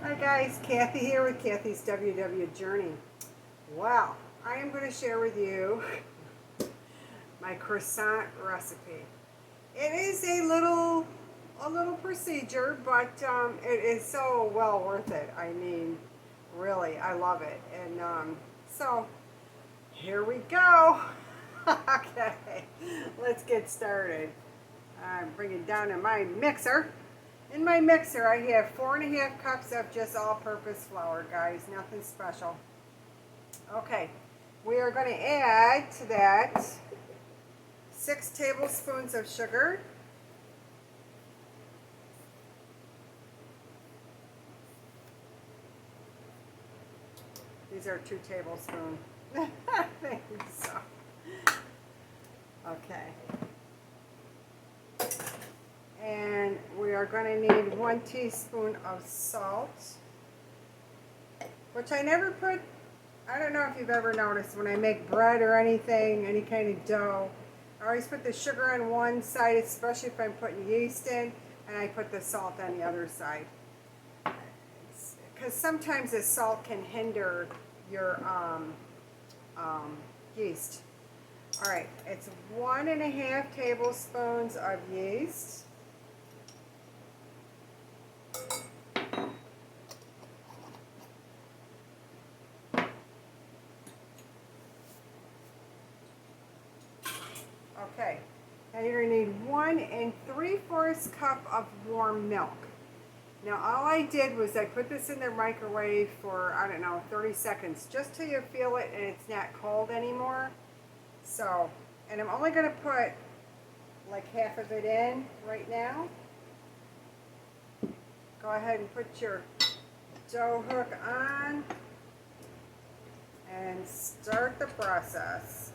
Hi guys, Kathy here with Kathy's WW Journey. Wow, I am going to share with you my croissant recipe. It is a little procedure, but it is so well worth it. I mean, really, I love it. And so here we go. Okay, let's get started. I'm bringing down in my mixer. In my mixer, I have 4.5 cups of just all-purpose flour, guys. Nothing special. Okay, we are going to add to that 6 tablespoons of sugar. These are 2 tablespoons. I think so. Okay. And we are going to need 1 teaspoon of salt, which I never put. I don't know if you've ever noticed when I make bread or anything, any kind of dough, I always put the sugar on one side, especially if I'm putting yeast in, and I put the salt on the other side. Because sometimes the salt can hinder your yeast. All right, it's 1.5 tablespoons of yeast. Okay, now you're going to need 1 3/4 cup of warm milk. Now all I did was I put this in the microwave for, I don't know, 30 seconds, just till you feel it and it's not cold anymore. So, and I'm only going to put like half of it in right now. Go ahead and put your dough hook on and start the process.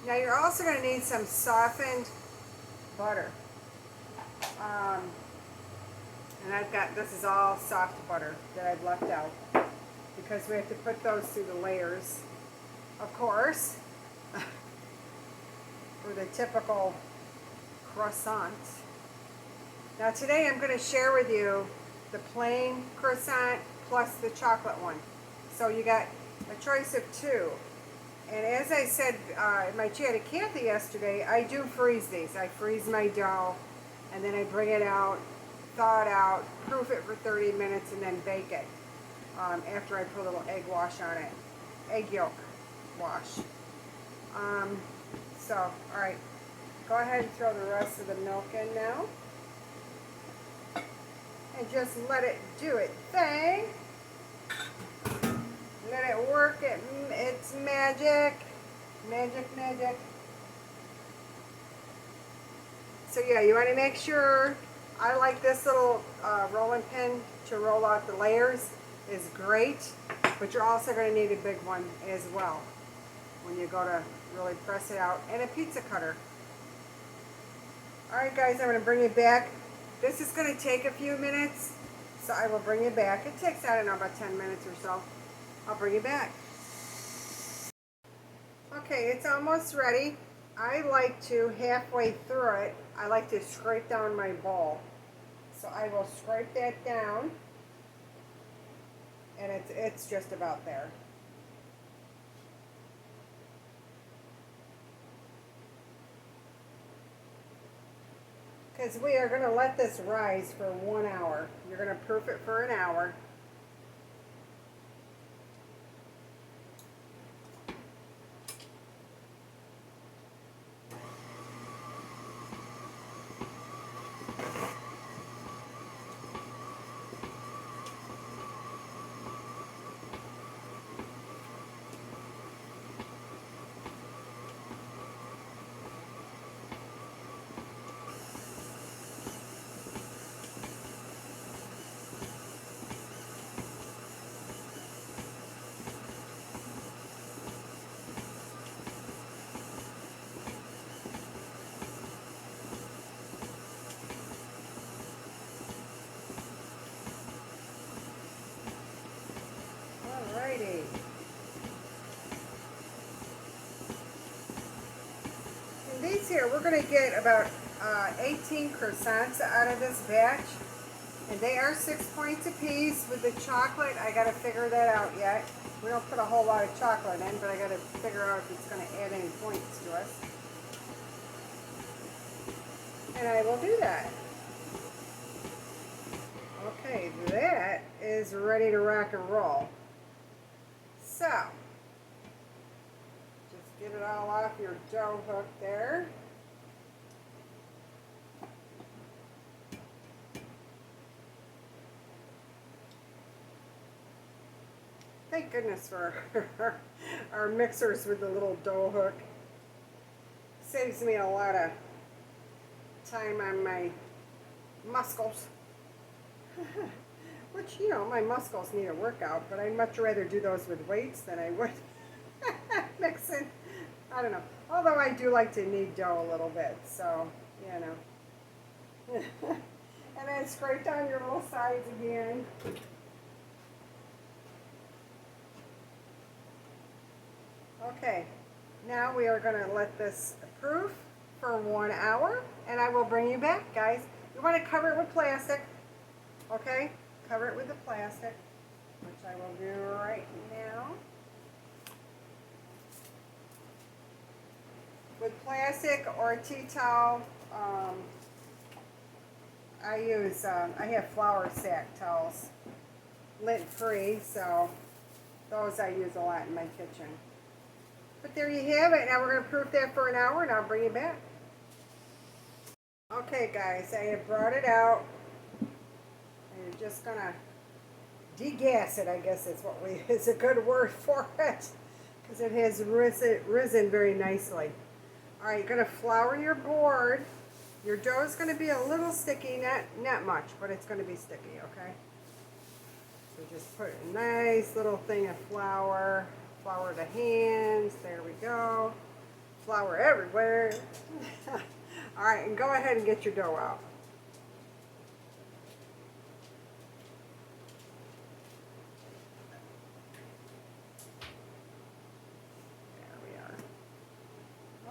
Now you're also going to need some softened butter. And I've got, this is all soft butter that I've left out because we have to put those through the layers, of course, for the typical croissant. Now today I'm going to share with you the plain croissant plus the chocolate one. So you got a choice of 2. And as I said in my chat to Kathy yesterday, I do freeze these. I freeze my dough, and then I bring it out, thaw it out, proof it for 30 minutes, and then bake it after I put a little egg wash on it. Egg yolk wash. So, all right, go ahead and throw the rest of the milk in now. And just let it do its thing. Let it work, it's magic. Magic. So yeah, you want to make sure, I like this little rolling pin to roll out the layers, is great, but you're also going to need a big one as well when you go to really press it out, and a pizza cutter. Alright guys, I'm going to bring you back. This is going to take a few minutes, so I will bring you back. It takes, I don't know, about 10 minutes or so. I'll bring you back. Okay, it's almost ready. I like to, halfway through it, I like to scrape down my bowl. So I will scrape that down, and it's just about there. Because we are going to let this rise for 1 hour. You're going to proof it for an hour. Alrighty. And these here, we're going to get about 18 croissants out of this batch. And they are 6 points a piece. With the chocolate, I gotta figure that out yet. We don't put a whole lot of chocolate in, but I gotta figure out if it's gonna add any points to us. And I will do that. Okay, that is ready to rock and roll. So, just get it all off your dough hook there. Thank goodness for our mixers with the little dough hook. Saves me a lot of time on my muscles. Which, you know, my muscles need a workout, but I'd much rather do those with weights than I would mixing. I don't know. Although I do like to knead dough a little bit, so, you know. And then scrape down your little sides again. Okay, now we are going to let this proof for 1 hour, and I will bring you back, guys. You want to cover it with plastic, okay? Cover it with the plastic, which I will do right now. With plastic or a tea towel, I have flour sack towels, lint-free, so those I use a lot in my kitchen. But there you have it. Now we're going to proof that for 1 hour, and I'll bring you back. Okay, guys, I have brought it out. And you're just going to degas it, I guess is a good word for it, because it has risen very nicely. All right, you're going to flour your board. Your dough is going to be a little sticky, not much, but it's going to be sticky, okay? So just put a nice little thing of flour. Flour the hands, there we go. Flour everywhere. All right, and go ahead and get your dough out. There we are.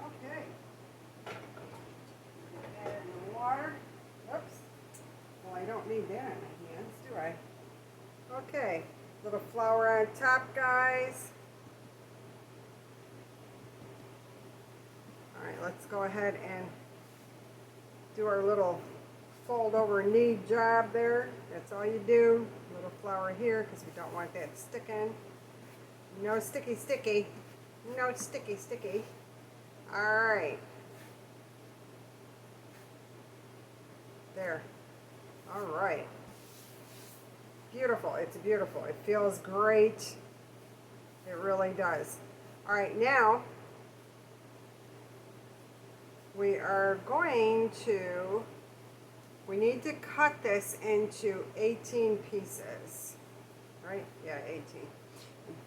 Okay. Add in the water. Whoops. Well, I don't need that in my hands, do I? Okay. Little flour on top, guys. Alright, let's go ahead and do our little fold over knead job there. That's all you do. A little flour here because we don't want that sticking. No sticky. No sticky. Alright. There. Alright. Beautiful. It's beautiful. It feels great. It really does. Alright, now we are going to, we need to cut this into 18 pieces, right? Yeah, 18.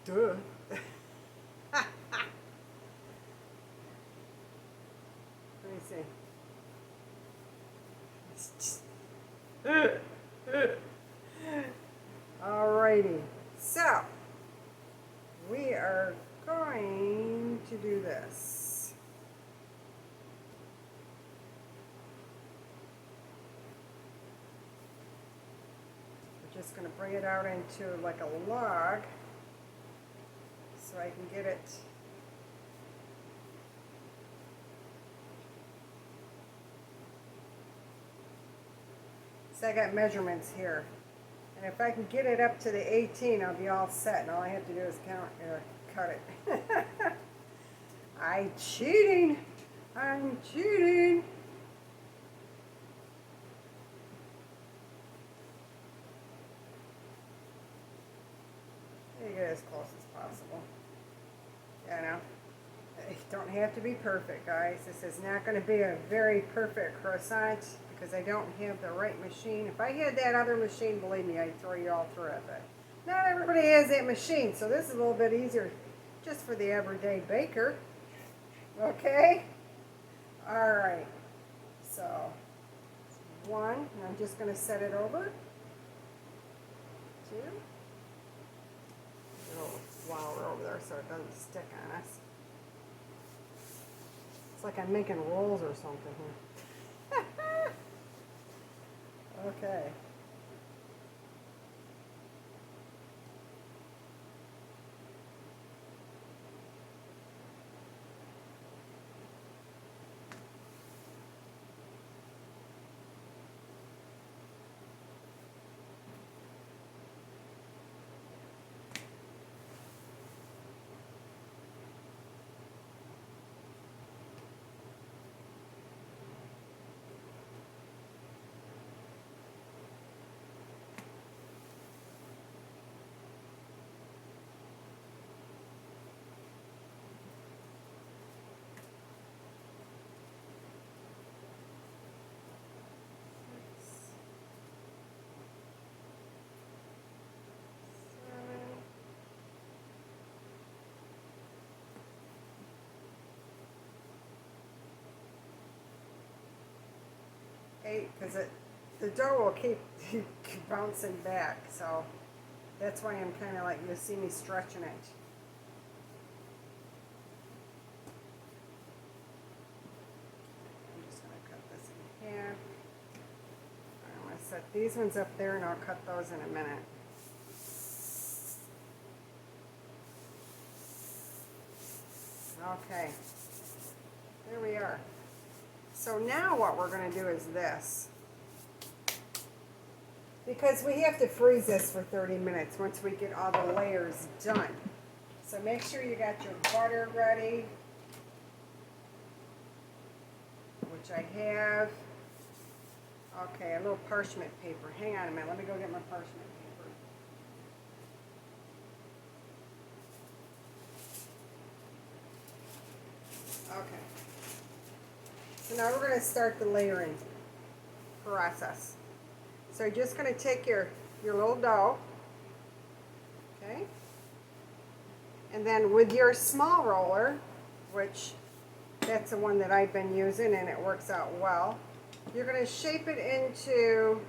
Duh. Let me see. Alrighty, so we are going to do this. Just going to bring it out into like a log so I can get it so I got measurements here, and if I can get it up to the 18 I'll be all set, and all I have to do is cut it. I'm cheating. You get as close as possible. You know, you don't have to be perfect, guys. This is not going to be a very perfect croissant because I don't have the right machine. If I had that other machine, believe me, I'd throw you all through it. But not everybody has that machine, so this is a little bit easier just for the everyday baker. Okay? All right. So, one, and I'm just going to set it over. Two. A little flour over there so it doesn't stick on us. It's like I'm making rolls or something here. Okay. Because the dough will keep bouncing back, so that's why I'm kind of like, you'll see me stretching it. I'm just going to cut this in half. I'm going to set these ones up there and I'll cut those in a minute. Okay, there we are. So now what we're going to do is this. Because we have to freeze this for 30 minutes once we get all the layers done. So make sure you got your butter ready, which I have. Okay, a little parchment paper. Hang on a minute, let me go get my parchment paper. Okay. So now we're going to start the layering process. So you're just going to take your little dough, okay? And then with your small roller, which that's the one that I've been using and it works out well, you're going to shape it into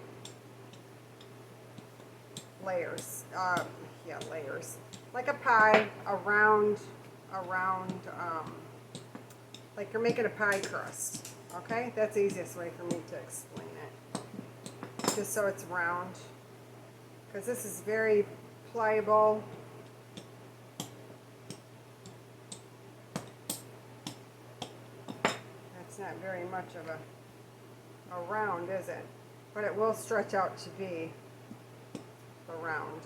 layers. Layers. Like a pie, like you're making a pie crust, okay? That's the easiest way for me to explain it. Just so it's round, because this is very pliable. That's not very much of a round, is it? But it will stretch out to be a round.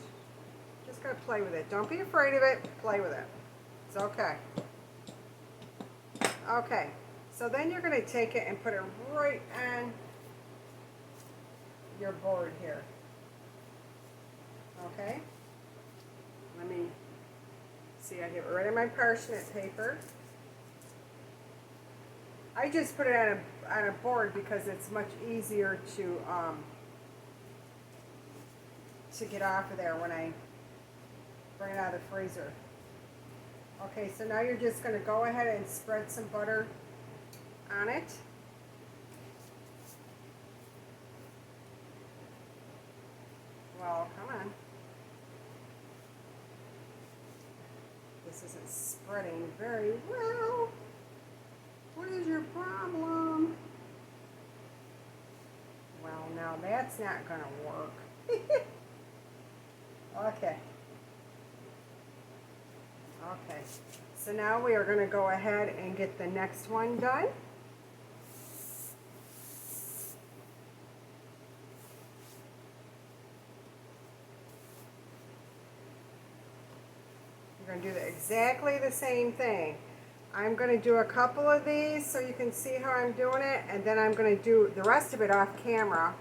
Just gotta play with it. Don't be afraid of it. Play with it. It's okay. Okay. So then you're gonna take it and put it right on your board here. Okay? Let me see, I have it right on my parchment paper. I just put it on a board because it's much easier to get off of there when I bring it out of the freezer. Okay, so now you're just going to go ahead and spread some butter on it. Well, come on. This isn't spreading very well. What is your problem? Well, now that's not going to work. Okay. Okay. So now we are going to go ahead and get the next one done. We're going to do exactly the same thing. I'm going to do a couple of these so you can see how I'm doing it, and then I'm going to do the rest of it off camera,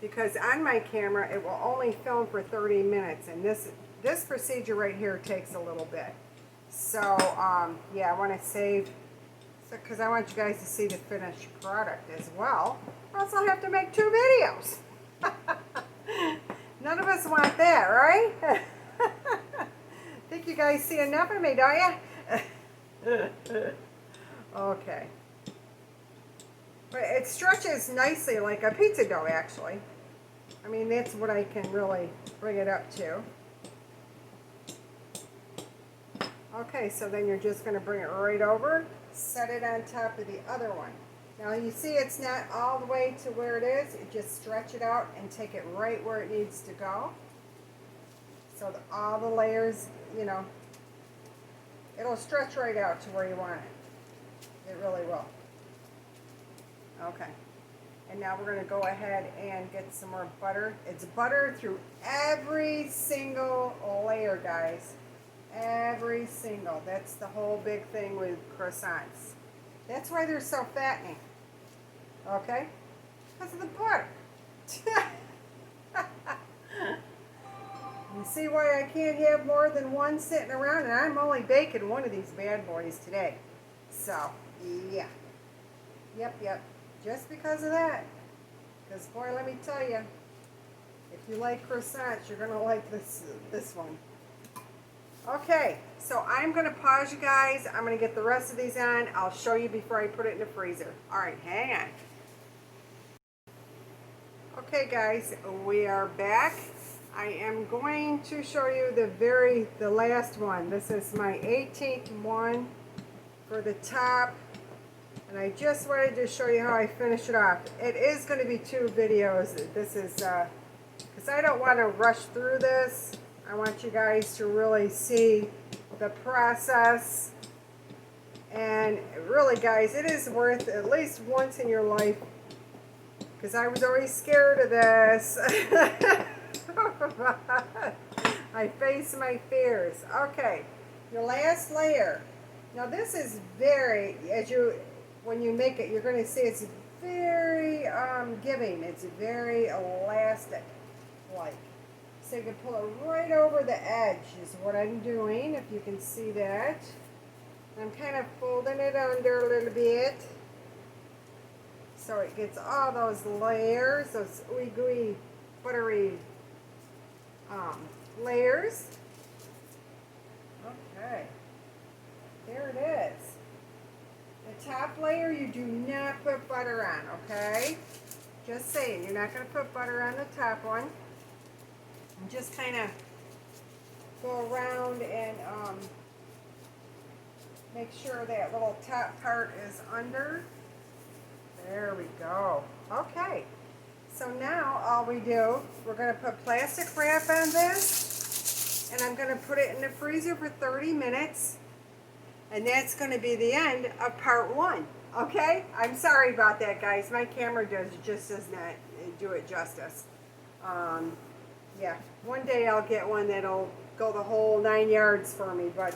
because on my camera it will only film for 30 minutes, and this procedure right here takes a little bit. So yeah, I want to save, because I want you guys to see the finished product as well. I also have to make 2 videos. None of us want that, right? Think you guys see enough of me, don't you? Okay. But it stretches nicely like a pizza dough, actually. I mean, that's what I can really bring it up to. Okay, so then you're just going to bring it right over, set it on top of the other one. Now you see it's not all the way to where it is. You just stretch it out and take it right where it needs to go. So that all the layers, you know, it'll stretch right out to where you want it. It really will. Okay. And now we're going to go ahead and get some more butter. It's butter through every single layer, guys. Every single. That's the whole big thing with croissants. That's why they're so fattening. Okay? Because of the butter. You see why I can't have more than one sitting around, and I'm only baking one of these bad boys today. So, yeah. Yep. Just because of that. Because, boy, let me tell you, if you like croissants, you're going to like this one. Okay, so I'm going to pause you guys. I'm going to get the rest of these on. I'll show you before I put it in the freezer. All right, hang on. Okay, guys, we are back. I am going to show you the last one. This is my 18th one for the top. And I just wanted to show you how I finish it off. It is going to be 2 videos. This is, because I don't want to rush through this. I want you guys to really see the process. And really, guys, it is worth at least once in your life. Because I was always scared of this. I face my fears. Okay, your last layer. Now this is very, when you make it, you're going to see it's very giving. It's very elastic-like. So you can pull it right over the edge is what I'm doing, if you can see that. I'm kind of folding it under a little bit. So it gets all those layers, those ooey gooey, buttery layers. Okay. There it is. The top layer you do not put butter on, okay? Just saying, you're not going to put butter on the top one. And just kind of go around and make sure that little top part is under. There we go. Okay. So now all we do, we're going to put plastic wrap on this, and I'm going to put it in the freezer for 30 minutes. And that's going to be the end of part 1. Okay? I'm sorry about that, guys. My camera just does not do it justice. Yeah. One day I'll get one that'll go the whole 9 yards for me, but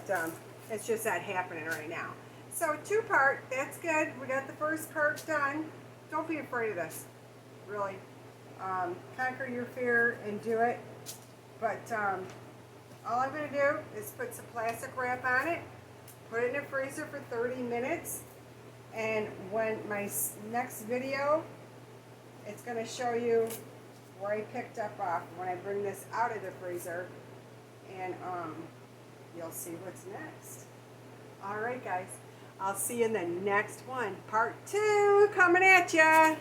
it's just not happening right now. So 2-part, that's good. We got the first part done. Don't be afraid of this. Really. Conquer your fear and do it. But all I'm going to do is put some plastic wrap on it. Put it in the freezer for 30 minutes, and when my next video, it's going to show you where I picked up off when I bring this out of the freezer, and you'll see what's next. All right, guys, I'll see you in the next one. Part 2 coming at ya.